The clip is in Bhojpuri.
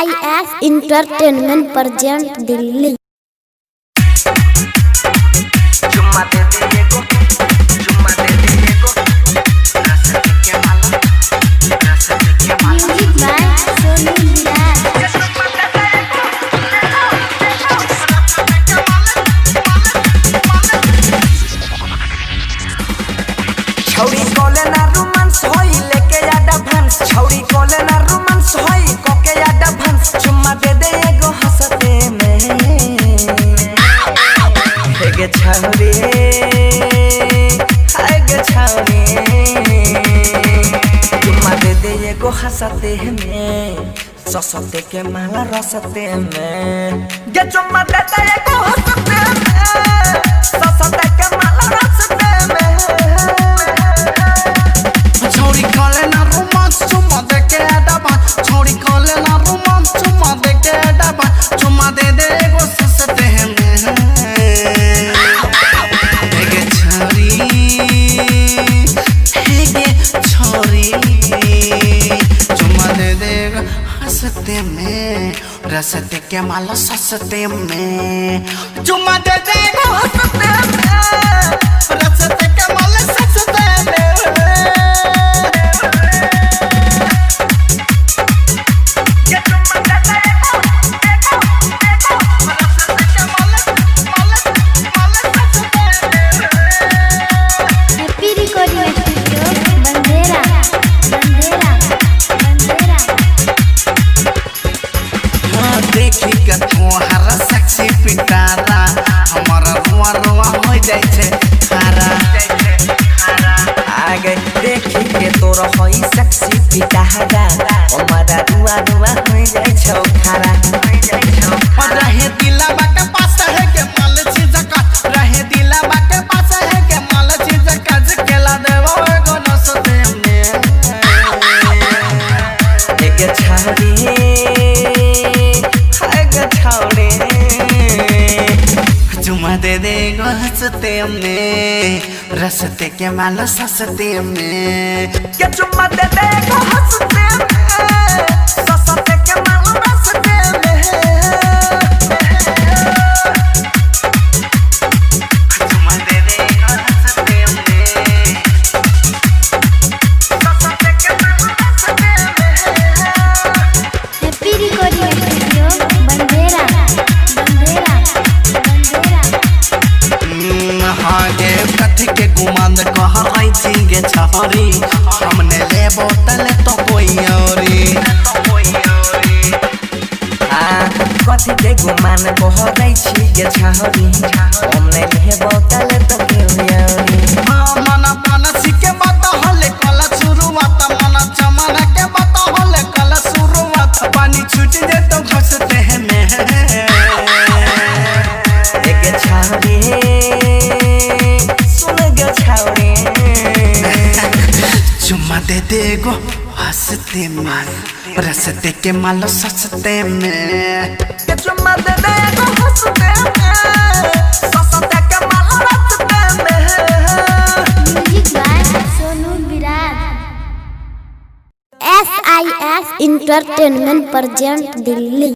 SIS Entertainment present Delhi. छौरी कोले ना रोमांस होई लेके यादा भंस छौरी कोले ना रोमांस होई कोके यादा भंस चुम्मा दे दे एगो हंसते में हेगे छौरी चुम्मा दे दे एगो हंसते में ससते के माला रसते में गे चुम्मा दे दे एगो हंसते में ससते के माला रसते में छोरी कोले ना रोमांस चुम्मा दे के डबा छोरी कोले ना रोमांस चुम्मा दे के डबा चुम्मा दे दे एगो ससते में हेगे छोरी चुम्मा दे दे एगो हंसते में रसते के माला ससते में चुम्मा दे दे एगो हंसते में रसते के माला ससते में तोहरा सेक्सी पिटारा हमारा रुआ रुआ हो जाए छे खारा आगे देखी के तोरा होई सेक्सी पिटारा हमारा रुआ रुआ हो जाए छे खारा रहे दिला बाके पास है के माल चीज का रहे दिला बाके पास है के माल चीज का खेला देवो एगो नसते में एक छाड़ी चुम्मा दे दे गो हंसते में रसते के माला ससते में क्या चुम्मा दे दे गो हंसते में ससते के माला रसते में चुम्मा दे दे गो हंसते में ससते के माला रसते में हैप्पी रिकॉर्डिंग स्टूडियो बंदेरा हागे कथी के गुमान कह आई थी गे छहरी हमने ले बोतल तो कोई औरी कथी के गुमान कह आई थी गे छहरी हमने ले बोतल तो कोई औरी मन मन सिके बात हले कला शुरुआत मन चमन के बात हले कला शुरुआत पानी छूट जे तो घसते हैं में एक छहरी चुम्मा दे दे गो हंसते में रसते के माला ससते में चुम्मा दे दे गो हंसते में ससते के माला रसते में music by Sonu Viraj. SIS Entertainment present Delhi.